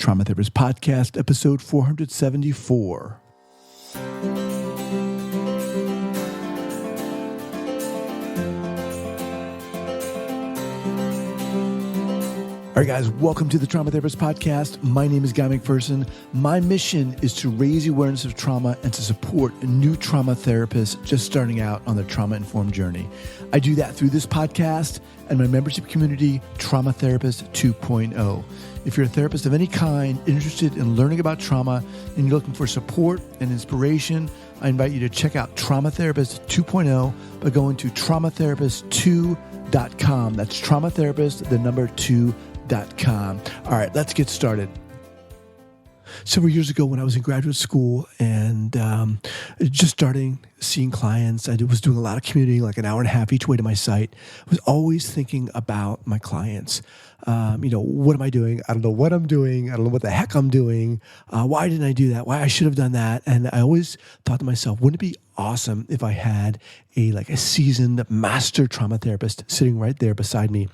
Trauma Therapist Podcast, episode 474. All right, guys, welcome to the Trauma Therapist Podcast. My name is Guy McPherson. My mission is to raise awareness of trauma and to support new trauma therapists just starting out on their trauma-informed journey. I do that through this podcast and my membership community, Trauma Therapist 2.0. If you're a therapist of any kind, interested in learning about trauma, and you're looking for support and inspiration, I invite you to check out Trauma Therapist 2.0 by going to traumatherapist2.com. That's traumatherapist, the number 2.com. All right, let's get started. Several years ago when I was in graduate school and just starting seeing clients, I was doing a lot of commuting, like an hour and a half each way to my site. I was always thinking about my clients. What am I doing? I don't know what I'm doing. I don't know what the heck I'm doing. Why didn't I do that? Why I should have done that? And I always thought to myself, wouldn't it be awesome if I had a seasoned master trauma therapist sitting right there beside me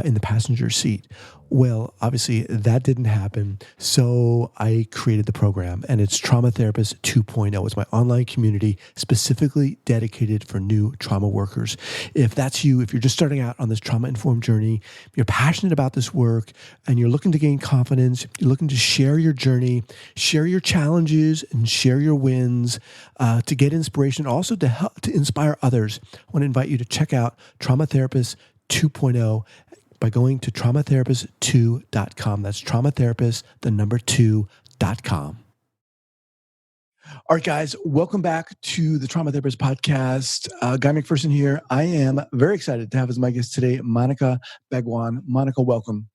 in the passenger seat? Well, obviously that didn't happen. So I created the program, and it's Trauma Therapist 2.0. It's my online community specifically dedicated for new trauma workers. If that's you, if you're just starting out on this trauma-informed journey, you're passionate about this work, and you're looking to gain confidence, you're looking to share your journey, share your challenges, and share your wins, to get inspiration, also to help to inspire others, I want to invite you to check out Trauma Therapist 2.0 by going to traumatherapist2.com. That's traumatherapist, the number 2.com. All right, guys, welcome back to the Trauma Therapist Podcast. Guy McPherson here. I am very excited to have as my guest today, Monica Bhagwan. Monica, welcome.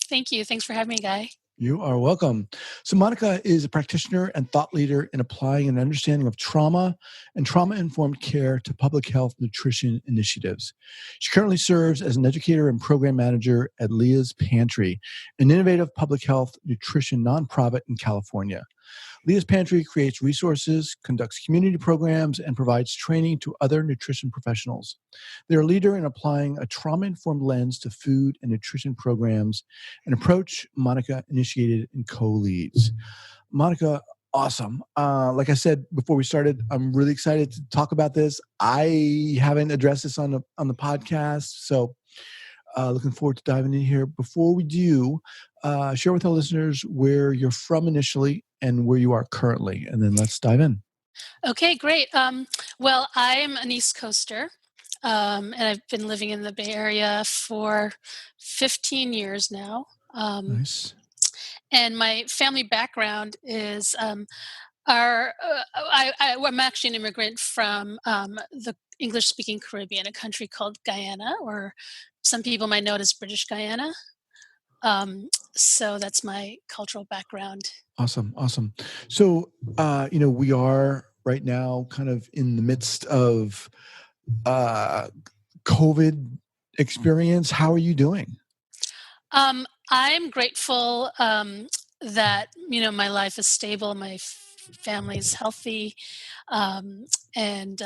Thank you. Thanks for having me, Guy. You are welcome. So Monica is a practitioner and thought leader in applying an understanding of trauma and trauma-informed care to public health nutrition initiatives. She currently serves as an educator and program manager at Leah's Pantry, an innovative public health nutrition nonprofit in California. Leah's Pantry creates resources, conducts community programs, and provides training to other nutrition professionals. They're a leader in applying a trauma-informed lens to food and nutrition programs, an approach Monica initiated and co-leads. Monica, awesome. Like I said before we started, I'm really excited to talk about this. I haven't addressed this on the podcast, so looking forward to diving in here. Before we do, share with our listeners where you're from initially and where you are currently, and then let's dive in. Okay, great. Well, I'm an East Coaster, and I've been living in the Bay Area for 15 years now. Nice. And my family background is I'm actually an immigrant from the English-speaking Caribbean, a country called Guyana, or some people might know it as British Guyana. So that's my cultural background. Awesome. So, we are right now kind of in the midst of COVID experience. How are you doing? I'm grateful that, my life is stable, my family's healthy, and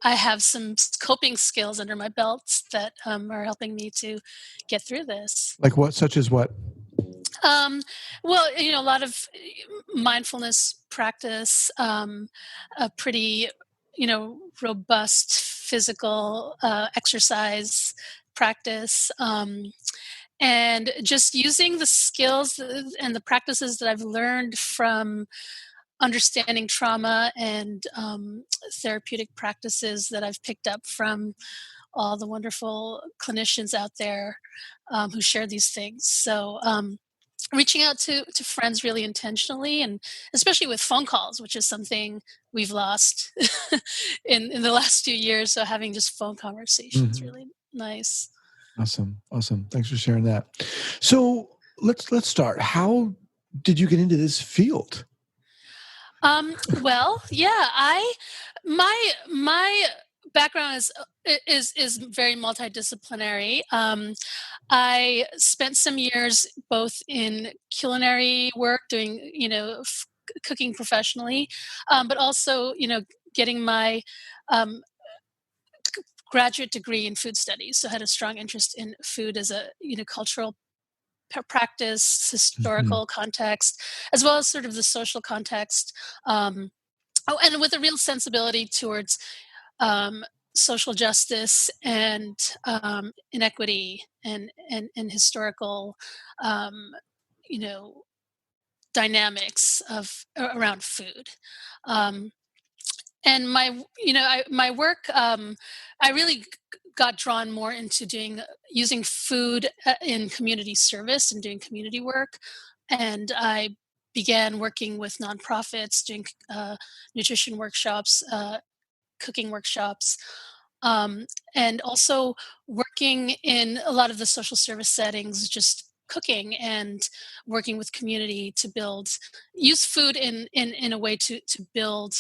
I have some coping skills under my belt that are helping me to get through this. Like what? Such as what? Well, a lot of mindfulness practice, a pretty, robust physical exercise practice, and just using the skills and the practices that I've learned from understanding trauma and therapeutic practices that I've picked up from all the wonderful clinicians out there who share these things. So reaching out to friends really intentionally, and especially with phone calls, which is something we've lost in the last few years. So having just phone conversations really nice. Awesome. Thanks for sharing that. So let's start. How did you get into this field? Well, yeah, my background is very multidisciplinary. I spent some years both in culinary work, doing cooking professionally, but also getting my graduate degree in food studies. So I had a strong interest in food as a cultural practice, Hmm. historical context, as well as sort of the social context. Um, and with a real sensibility towards um, social justice and inequity and historical, um, you know, dynamics of around food. Um, and my work, I really got drawn more into doing using food in community service and doing community work, and I began working with nonprofits, doing nutrition workshops, cooking workshops, um, and also working in a lot of the social service settings, just cooking and working with community to build, use food in a way to build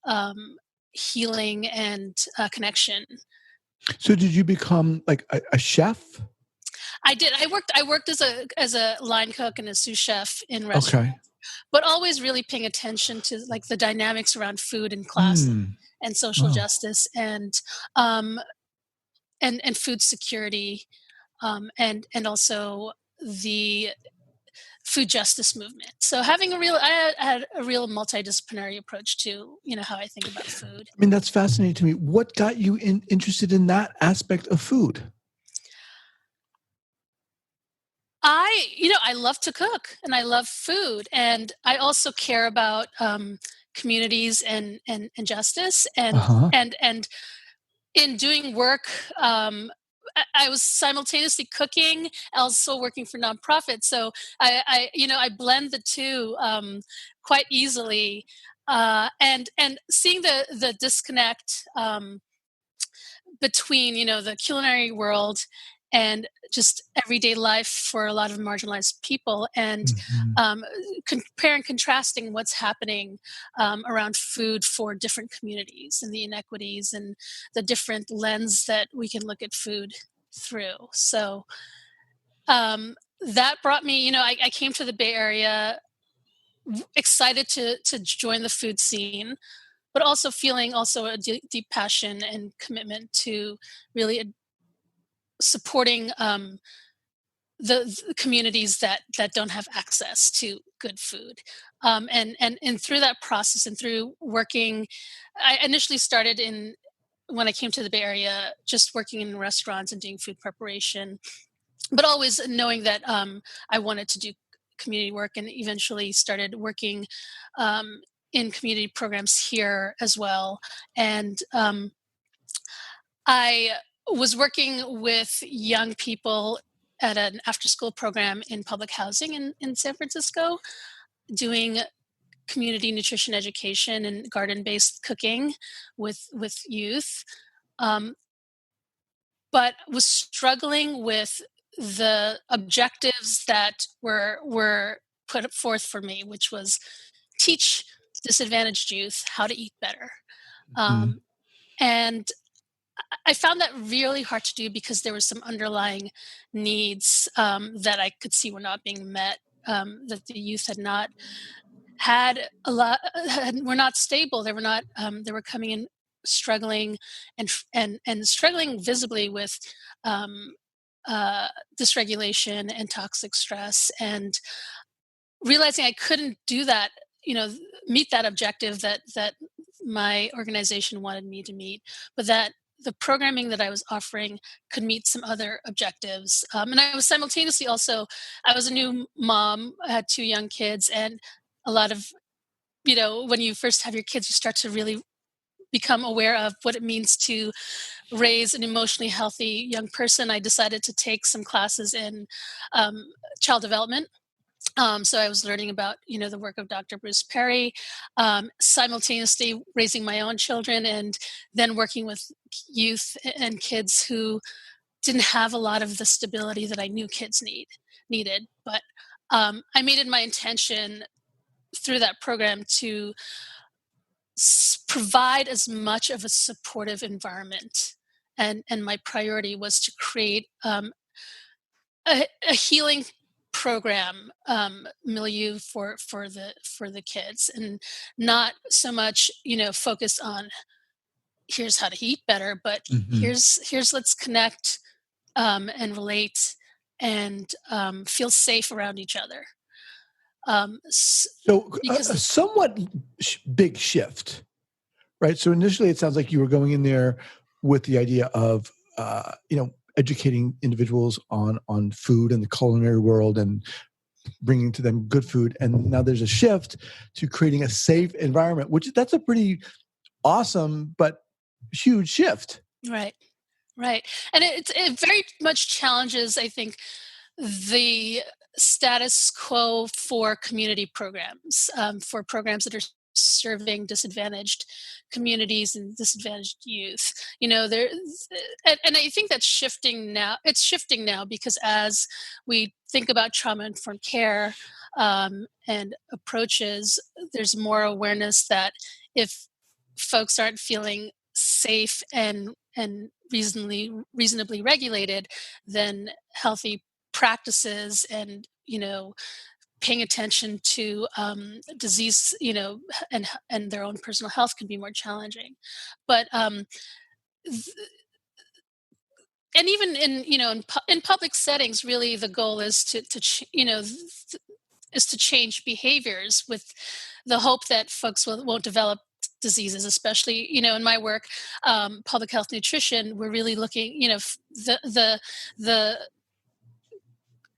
um, healing and connection. So did you become like a chef? I did. I worked as a line cook and a sous chef in restaurants, Okay. but always really paying attention to like the dynamics around food and class Hmm. and social Wow. justice um, and food security, and also the food justice movement. So having I had a real multidisciplinary approach to how I think about food. I mean, that's fascinating to me. What got you interested in that aspect of food? I love to cook and I love food, and I also care about communities and justice Uh-huh. and in doing work, I was simultaneously cooking, also working for nonprofits. So I blend the two quite easily, and seeing the disconnect between the culinary world and just everyday life for a lot of marginalized people, and Mhm. compare and contrasting what's happening around food for different communities and the inequities and the different lens that we can look at food through. So that brought me, I came to the Bay Area excited to join the food scene, but also feeling also a deep passion and commitment to really supporting the communities that don't have access to good food, and through that process and through working, I initially started in when I came to the Bay Area, just working in restaurants and doing food preparation, but always knowing that I wanted to do community work, and eventually started working um, in community programs here as well. And I was working with young people at an after school program in public housing in San Francisco, doing community nutrition education and garden based cooking with youth. Um, but was struggling with the objectives that were put forth for me, which was teach disadvantaged youth how to eat better. Mhm. Um, and I found that really hard to do because there were some underlying needs that I could see were not being met. That the youth had not had a lot, were not stable. They were not. They were coming in struggling and struggling visibly with um, dysregulation and toxic stress, and realizing I couldn't do that, meet that objective that my organization wanted me to meet, but that the programming that I was offering could meet some other objectives. And I was simultaneously also, I was a new mom, I had two young kids, and a lot of, when you first have your kids, you start to really become aware of what it means to raise an emotionally healthy young person. I decided to take some classes in um, child development, so I was learning about, the work of Dr. Bruce Perry, simultaneously raising my own children, and then working with youth and kids who didn't have a lot of the stability that I knew kids needed. But I made it my intention through that program to provide as much of a supportive environment, and my priority was to create a healing program, milieu for the kids, and not so much focused on here's how to eat better, but Mhm. here's let's connect and relate and feel safe around each other. So a Because somewhat big shift, right? So initially, it sounds like you were going in there with the idea of, educating individuals on food and the culinary world and bringing to them good food. And now there's a shift to creating a safe environment, which that's a pretty awesome but huge shift. right, right, and it very much challenges, I think, the status quo for community programs, for programs that are serving disadvantaged communities and disadvantaged youth. There, and I think that's shifting now. It's shifting now because as we think about trauma-informed care and approaches, there's more awareness that if folks aren't feeling safe and reasonably regulated, then healthy practices and paying attention to disease and their own personal health can be more challenging. But th- and even in public settings, really the goal is is to change behaviors with the hope that folks won't develop diseases, especially in my work, public health nutrition. We're really looking, the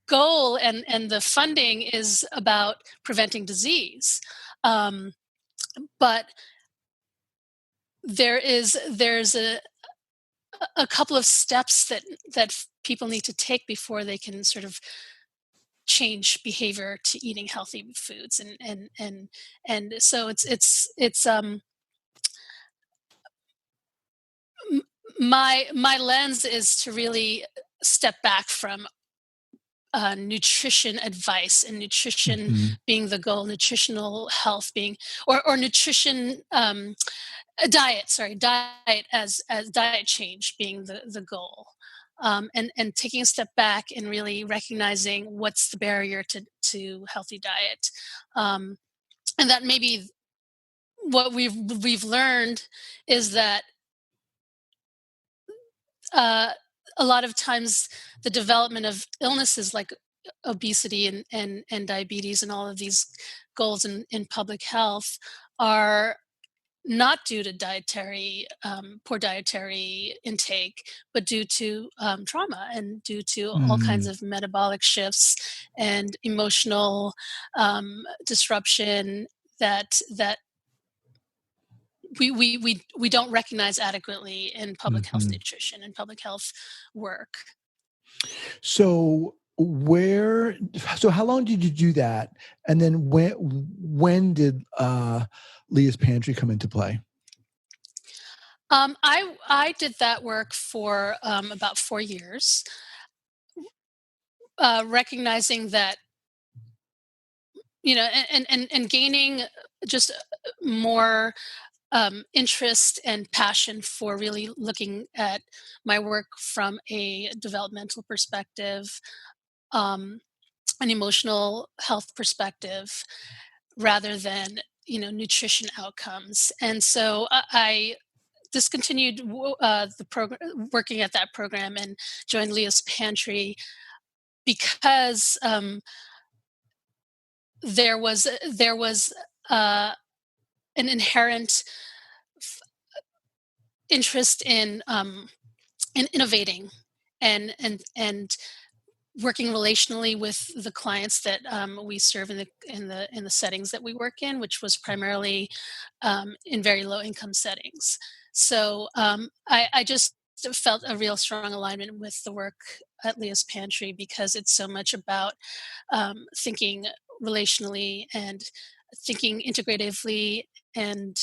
goal and the funding is about preventing disease, but there's a couple of steps that people need to take before they can sort of change behavior to eating healthy foods, and so it's my lens is to really step back from nutrition advice and nutrition Mhm. being the goal, nutritional health being, or nutrition, diet, sorry, diet as diet change being the goal, and taking a step back and really recognizing what's the barrier to healthy diet, and that maybe what we've learned is that uh, a lot of times the development of illnesses like obesity and diabetes and all of these goals in public health are not due to poor dietary intake, but due to trauma and due to all kinds Mm. of metabolic shifts and emotional disruption that we don't recognize adequately in public health Mhm. nutrition and public health work. So where so how long did you do that? And then when did Leah's Pantry come into play? I did that work for about 4 years, recognizing that and gaining just more interest and passion for really looking at my work from a developmental perspective, um, an emotional health perspective, rather than nutrition outcomes. And so I discontinued the program, working at that program, and joined Leah's Pantry because there was uh, an inherent interest in innovating and working relationally with the clients that we serve in the settings that we work in, which was primarily in very low income settings. So I just felt a real strong alignment with the work at Leah's Pantry because it's so much about thinking relationally and thinking integratively and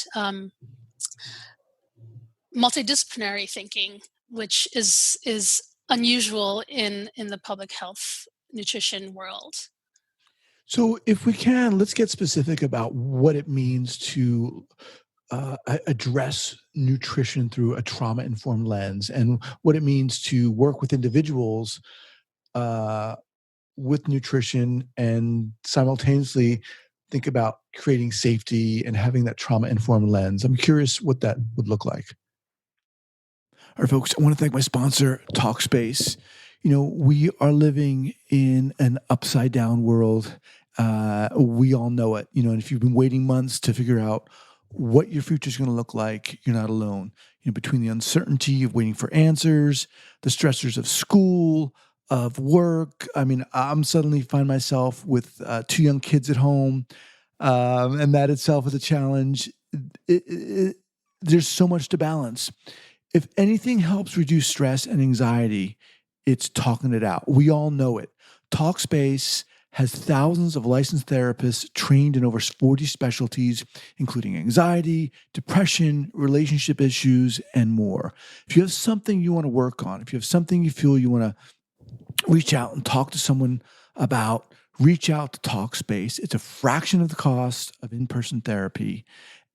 multidisciplinary thinking, which is unusual in the public health nutrition world. So if we can, let's get specific about what it means to address nutrition through a trauma-informed lens, and what it means to work with individuals uh, with nutrition and simultaneously think about creating safety and having that trauma-informed lens. I'm curious what that would look like. All right, folks, I want to thank my sponsor, Talkspace. We are living in an upside down world. We all know it, and if you've been waiting months to figure out what your future is going to look like, you're not alone. Between the uncertainty of waiting for answers, the stressors of school, of work. I mean, I'm suddenly find myself with two young kids at home, and that itself is a challenge. There's so much to balance. If anything helps reduce stress and anxiety, it's talking it out. We all know it. Talkspace has thousands of licensed therapists trained in over 40 specialties, including anxiety, depression, relationship issues, and more. If you have something you want to work on, if you have something you feel you want to reach out and talk to someone about, reach out to Talkspace. It's a fraction of the cost of in-person therapy.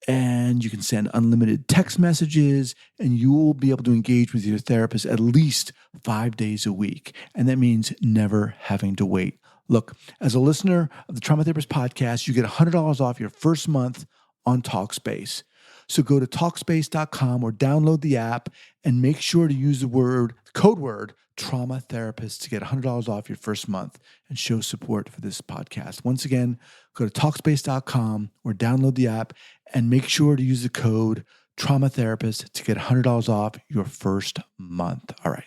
And you can send unlimited text messages, and you will be able to engage with your therapist at least 5 days a week. And that means never having to wait. Look, as a listener of the Trauma Therapist podcast, you get $100 off your first month on Talkspace. So go to Talkspace.com or download the app and make sure to use the code word trauma therapist to get $100 off your first month and show support for this podcast. Once again, go to Talkspace.com or download the app and make sure to use the code trauma therapist to get $100 off your first month. All right.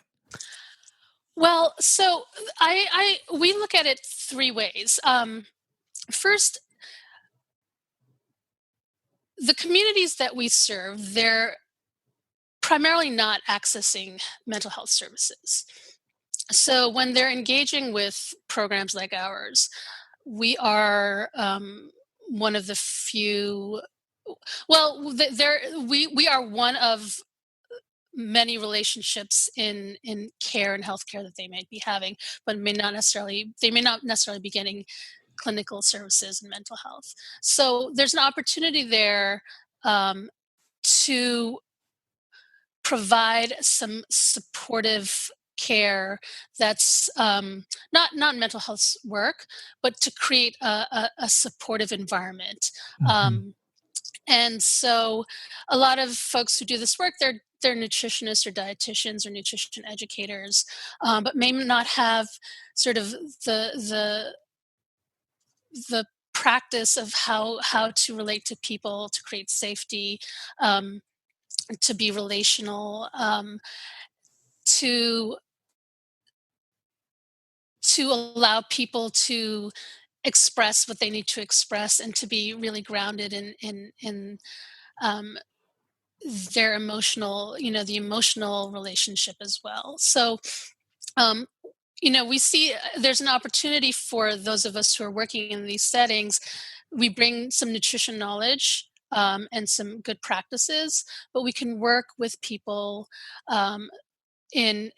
Well, so we look at it three ways. First, the communities that we serve, they're primarily not accessing mental health services. So when they're engaging with programs like ours, we are one of the few. Well, we are one of many relationships in care and healthcare that they might be having, but they may not necessarily be getting clinical services in mental health. So there's an opportunity there to provide some supportive care that's not mental health work, but to create a supportive environment. And so a lot of folks who do this work, they're nutritionists or dietitians or nutrition educators, but may not have sort of the practice of how to relate to people, to create safety, to be relational, to allow people to express what they need to express and to be really grounded in um, their emotional, the emotional relationship as well. So, um, we see there's an opportunity for those of us who are working in these settings. We bring some nutrition knowledge and some good practices, but we can work with people in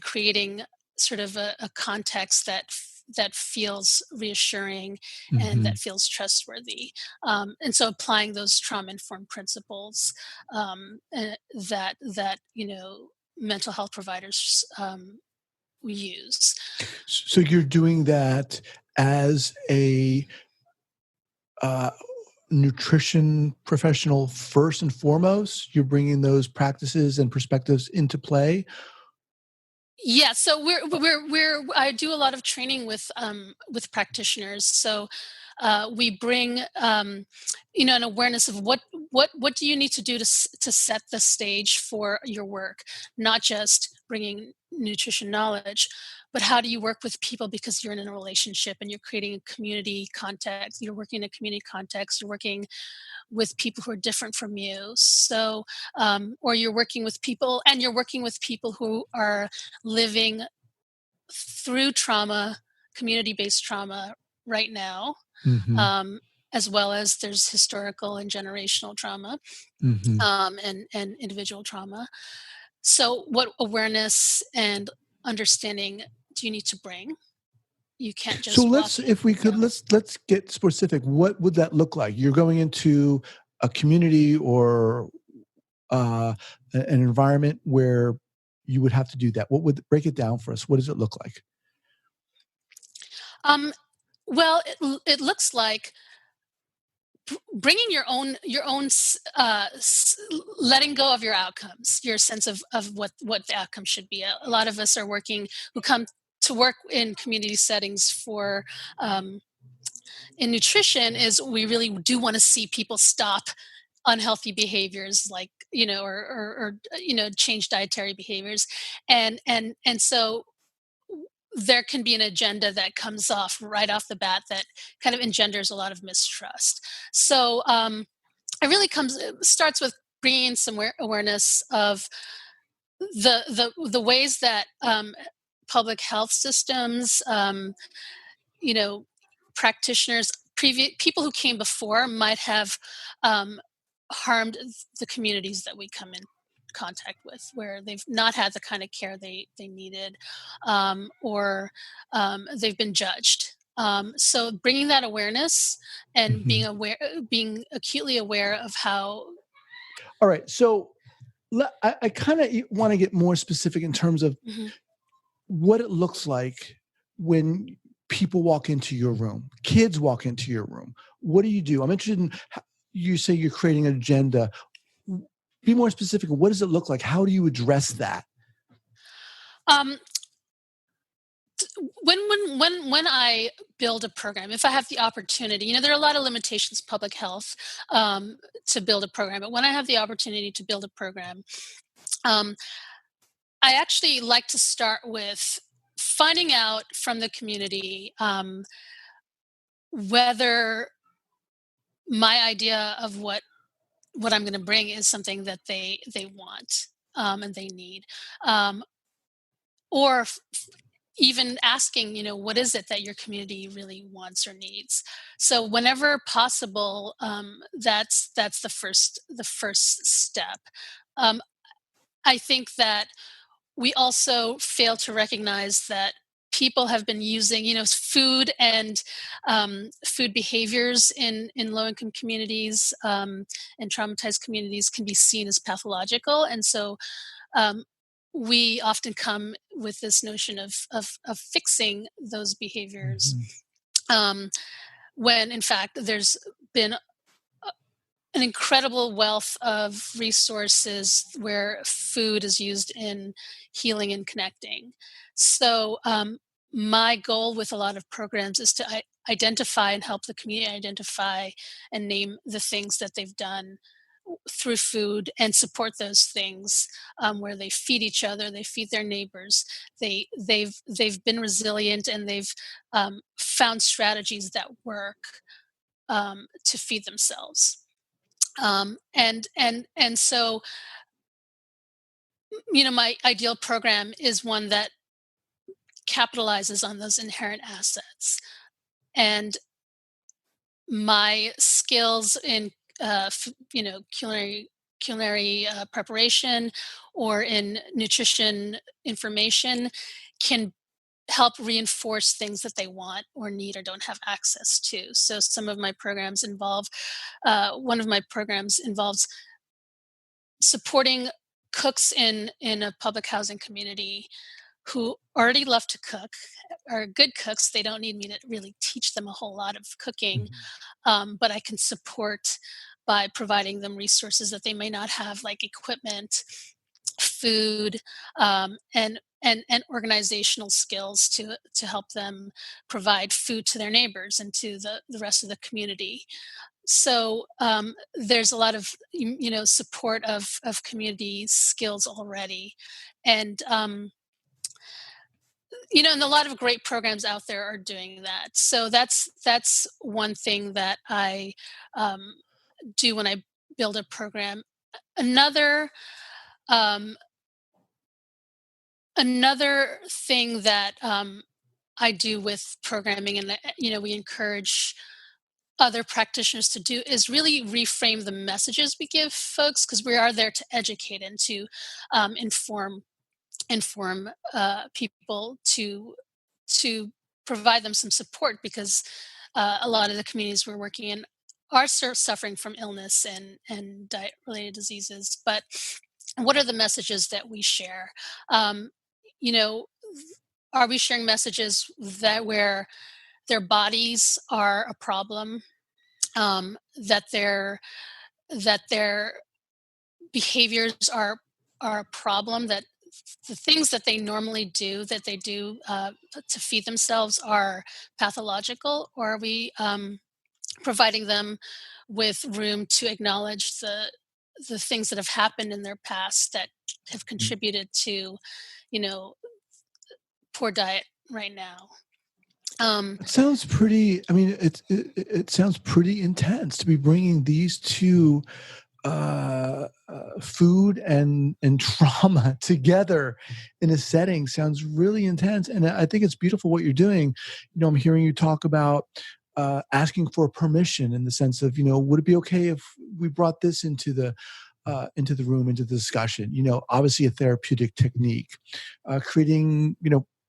creating sort of a context that feels reassuring and that feels trustworthy, and so applying those trauma informed principles that mental health providers use. So you're doing that as a nutrition professional first and foremost. You're bringing those practices and perspectives into play. Yeah, so I do a lot of training with practitioners. So we bring an awareness of what do you need to do to set the stage for your work, not just bringing nutrition knowledge, but how do you work with people because you're in a relationship and you're creating a community context. You're working in a community context. You're working with people who are different from you. So, or you're working with people who are living through trauma, community-based trauma right now, as well as there's historical and generational trauma, and individual trauma. So what awareness and understanding do you need to bring? You can't just So let's get specific. What would that look like? You're going into a community or an environment where you would have to do that. What would break it down for us? What does it look like? Well, it looks like bringing letting go of your outcomes, your sense of what the outcome should be. A lot of us are working who come to work in community settings for in nutrition is we really do want to see people stop unhealthy behaviors like change dietary behaviors, and so there can be an agenda that comes off right off the bat that kind of engenders a lot of mistrust. So it starts with bringing some awareness of the ways that public health systems, you know, practitioners, previous people who came before might have um, harmed the communities that we come in contact with, where they've not had the kind of care they needed, or they've been judged. So bringing that awareness and Mhm. being acutely aware of how. All right. So I kind of want to get more specific in terms of Mhm. what it looks like when people walk into your room, kids walk into your room. What do you do? I'm interested in you say you're creating an agenda. Be more specific. What does it look like? How do you address that? Um, when I build a program, if I have the opportunity, there are a lot of limitations in public health to build a program, but when I have the opportunity to build a program, um, I actually like to start with finding out from the community whether my idea of what I'm going to bring is something that they want and they need, um, or even asking, what is it that your community really wants or needs. So whenever possible, that's the first step. um, I think that we also fail to recognize that people have been using, food and food behaviors in low income communities and traumatized communities can be seen as pathological, and so um, we often come with this notion of fixing those behaviors, Mhm. um, when in fact there's been an incredible wealth of resources where food is used in healing and connecting. So, my goal with a lot of programs is to identify and help the community identify and name the things that they've done through food and support those things, where they feed each other, they feed their neighbors, they've been resilient, and they've found strategies that work to feed themselves. And so, my ideal program is one that capitalizes on those inherent assets, and my skills in culinary preparation or in nutrition information can help reinforce things that they want or need or don't have access to. So some of my programs involve one of my programs involves supporting cooks in a public housing community who already love to cook, are good cooks. They don't need me to really teach them a whole lot of cooking, Mhm. but I can support by providing them resources that they may not have, like equipment, food, and organizational skills to help them provide food to their neighbors and to the rest of the community. So there's a lot of support of community skills already, and and a lot of great programs out there are doing that. So that's one thing that I um, do when I build a program. Another um, another thing that I do with programming, and we encourage other practitioners to do, is really reframe the messages we give folks, because we are there to educate and to inform people to provide them some support, because a lot of the communities we're working in are suffering from illness and diet related diseases. But what are the messages that we share? um, you know are we sharing messages that where their bodies are a problem, that their behaviors are a problem, that the things that they normally do, that they do to feed themselves, are pathological, or are we providing them with room to acknowledge the things that have happened in their past that have contributed to, you know, poor diet right now. It sounds pretty. I mean, it sounds pretty intense to be bringing these two food and trauma together in a setting. Sounds really intense, and I think it's beautiful what you're doing. I'm hearing you talk about asking for permission in the sense of, would it be okay if we brought this into the room, into the discussion? Obviously a therapeutic technique, creating,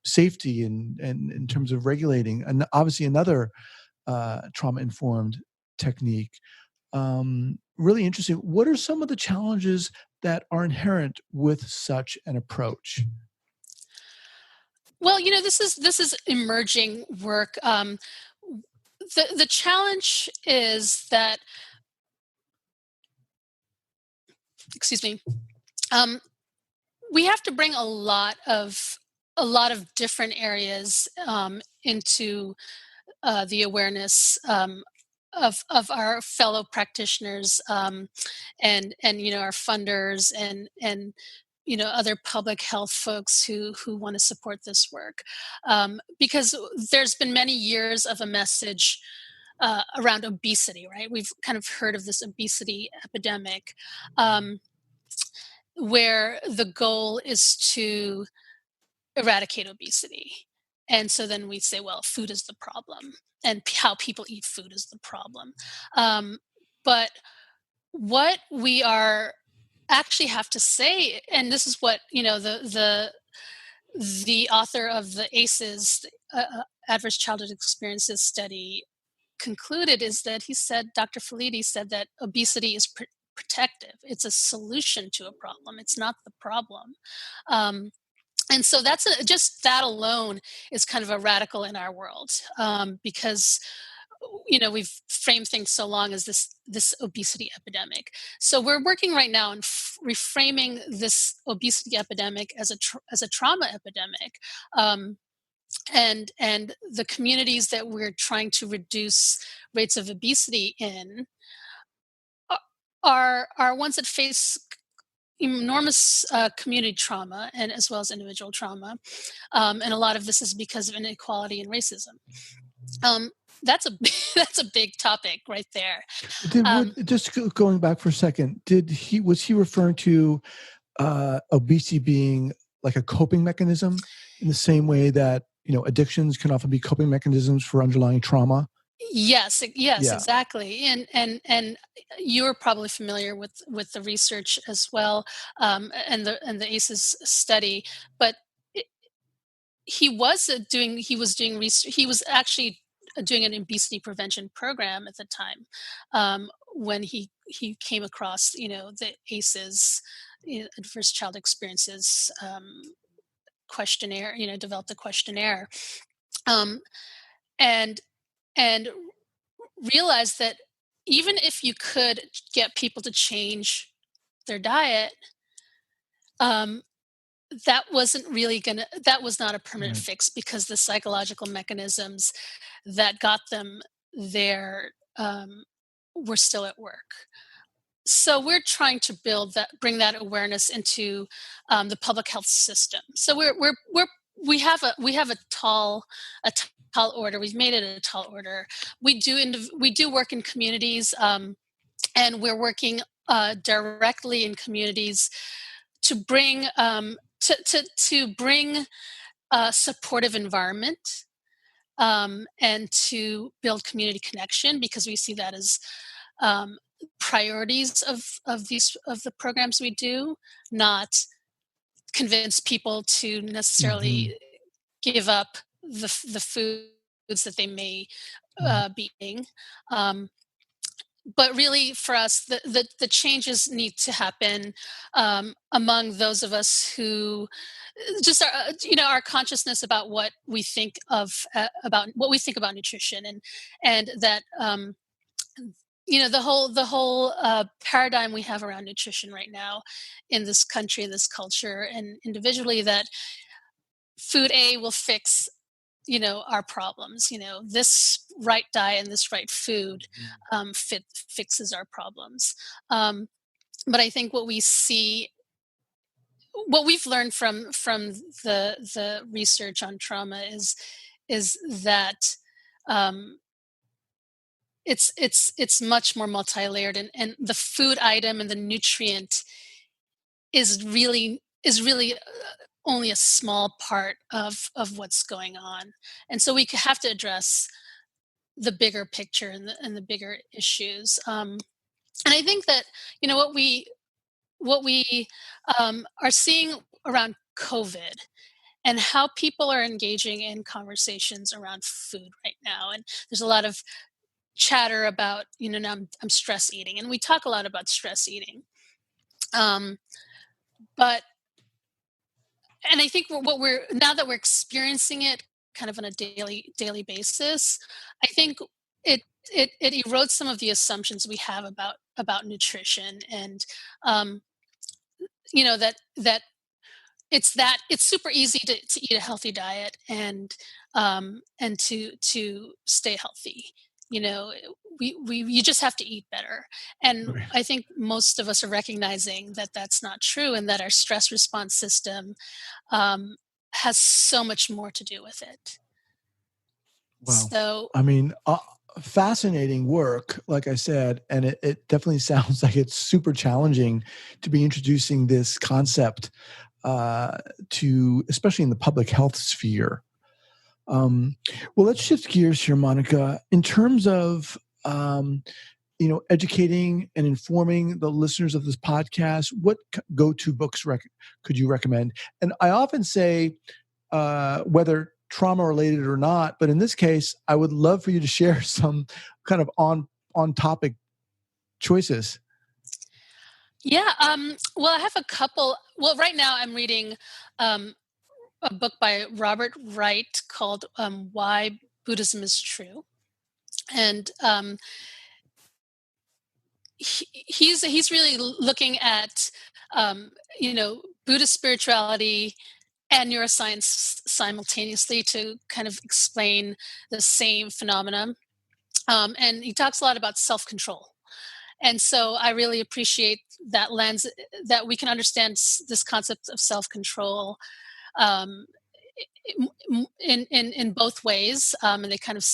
safety and in terms of regulating, and obviously another trauma informed technique. Really interesting. What are some of the challenges that are inherent with such an approach? Well, this is emerging work. The challenge is that, excuse me, um, we have to bring a lot of different areas into the awareness of our fellow practitioners, and our funders, and other public health folks who want to support this work, because there's been many years of a message around obesity, right? We've kind of heard of this obesity epidemic, um, where the goal is to eradicate obesity. And so then we say, well, food is the problem, and how people eat food is the problem. Um, but what we are actually have to say, and this is what the author of the ACEs, Adverse Childhood Experiences study, concluded, is that he said, Dr. Felitti said, that obesity is protective. It's a solution to a problem. It's not the problem. Um, and so just that alone is kind of a radical in our world, because we've framed things so long as this obesity epidemic. So we're working right now on reframing this obesity epidemic as a trauma epidemic, um, and the communities that we're trying to reduce rates of obesity in are ones that face enormous community trauma, and as well as individual trauma, and a lot of this is because of inequality and racism. Um, that's a that's a big topic right there. Um, Just going back for a second, was he referring to obesity being like a coping mechanism in the same way that addictions can often be coping mechanisms for underlying trauma? yes, Yeah. exactly, and you're probably familiar with the research as well, and the ACEs study, but he was doing research. He was actually doing an obesity prevention program at the time, when he came across the ACEs, Adverse Child Experiences questionnaire. Developed a questionnaire, um, and and realized that even if you could get people to change their diet, um, that was not a permanent Right. fix, because the psychological mechanisms that got them there were still at work. So we're trying to bring that awareness into the public health system. So we have a tall order. We've made it a tall order. We do work in communities, and we're working directly in communities to bring a supportive environment, and to build community connection, because we see that as um, priorities of the programs we do, not convince people to Hmm. necessarily give up the foods that they may be eating. Um, but really, for us, the changes need to happen among those of us who just our consciousness about what we think about nutrition, and that the whole paradigm we have around nutrition right now in this country, in this culture, and individually, that food A will fix our problems. This right diet and this right food fixes our problems. um, but I think what we've learned from the research on trauma is that um, it's much more multi-layered, and the food item and the nutrient is really only a small part of what's going on. And so have to address the bigger picture and the bigger issues. And I think that what we are seeing around COVID and how people are engaging in conversations around food right now. And there's a lot of chatter about, now I'm stress eating, and we talk a lot about stress eating. Um, but and I think what we're now that we're experiencing it kind of on a daily basis, I think it erodes some of the assumptions we have about nutrition. And um, that it's super easy to eat a healthy diet and to stay healthy. you know we you just have to eat better. And Right. I think most of us are recognizing that that's not true, and that our stress response system um, has so much more to do with it. Wow. So I mean, fascinating work, like I said, and it definitely sounds like it's super challenging to be introducing this concept to, especially in the public health sphere. Um, well, let's shift gears here, Monica. In terms of educating and informing the listeners of this podcast, what go-to books could you recommend? And I often say, whether trauma related or not, but in this case, I would love for you to share some kind of on topic choices. yeah, well, I have a couple. Well, right now I'm reading um, a book by Robert Wright called "Why Buddhism is True," and he's really looking at um, Buddhist spirituality and neuroscience simultaneously to kind of explain the same phenomenon. And he talks a lot about self-control. And so I really appreciate that lens, that we can understand this concept of self-control um, in both ways. And they kind of,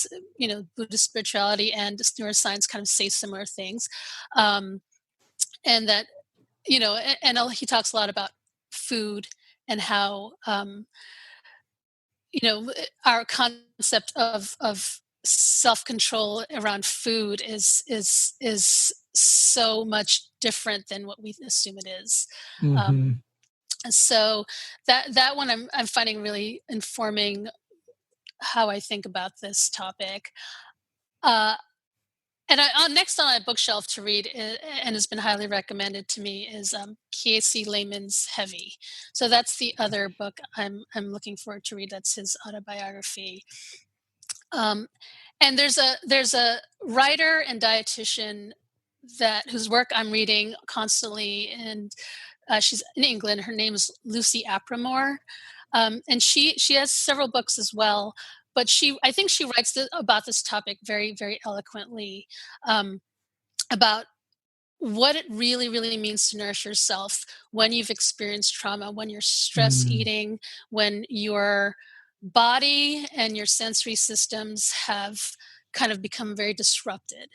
Buddhist spirituality and neuroscience kind of say similar things. Um, and that, he talks a lot about food and how, our concept of self-control around food is so much different than what we assume it is. Mm-hmm. Um, so that one I'm finding really informing how I think about this topic. Uh, and next on my bookshelf to read, and has been highly recommended to me, is Casey Lehman's Heavy. So that's the other book I'm looking forward to read. That's his autobiography. Um, and there's a writer and dietitian whose work I'm reading constantly, and she's in England. Her name is Lucy Apramore, and she has several books as well. But I think she writes about this topic very, very eloquently, um, about what it really, really means to nourish yourself when you've experienced trauma, when you're stress Mm. eating, when your body and your sensory systems have kind of become very disrupted.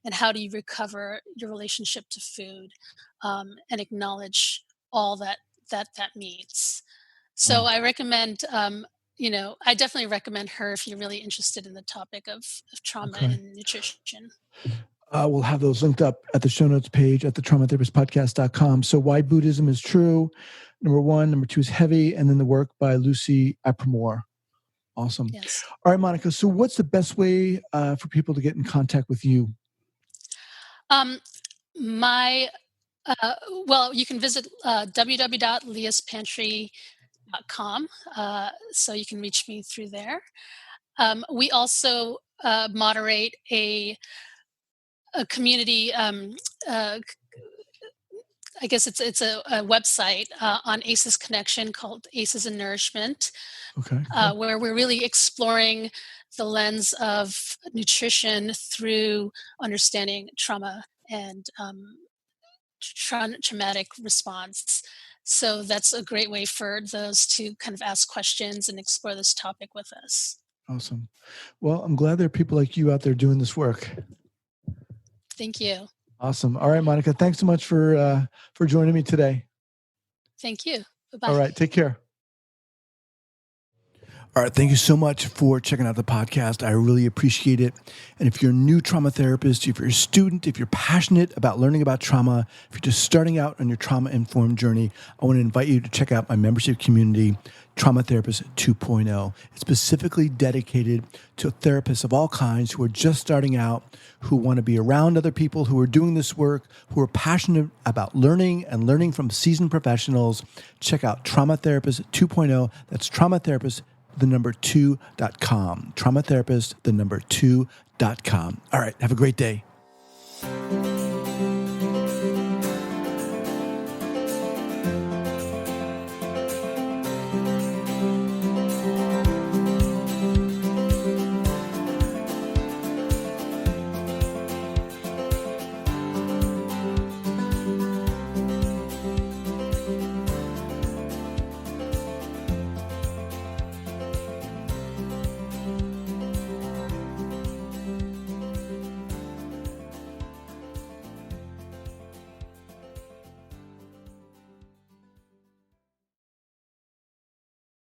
And how do you recover your relationship to food, and acknowledge all that means? So Wow. I recommend, I definitely recommend her if you're really interested in the topic of trauma Okay. and nutrition. We'll have those linked up at the show notes page at the traumatherapistpodcast.com. So, Why Buddhism is True, number one. Number two is Heavy, and then the work by Lucy Apramore. Awesome. Yes. All right, Monica. So, what's the best way for people to get in contact with you? Um, my uh, well, you can visit www.leahspantry.com, so you can reach me through there. We also moderate a community. I guess it's a website on ACEs Connection called ACEs and Nourishment, Okay. Cool. where we're really exploring the lens of nutrition through understanding trauma and traumatic response. So that's a great way for those to kind of ask questions and explore this topic with us. Awesome. Well, I'm glad there are people like you out there doing this work. Thank you. Awesome. All right, Monica, thanks so much for joining me today. Thank you. Bye-bye. All right, take care. All right, thank you so much for checking out the podcast. I really appreciate it. And if you're a new trauma therapist, if you're a student, if you're passionate about learning about trauma, if you're just starting out on your trauma-informed journey, I want to invite you to check out my membership community, Trauma Therapist 2.0. It's specifically dedicated to therapists of all kinds who are just starting out, who want to be around other people who are doing this work, who are passionate about learning and learning from seasoned professionals. Check out Trauma Therapist 2.0. That's traumatherapist2.com. Traumatherapist2.com. All right, have a great day.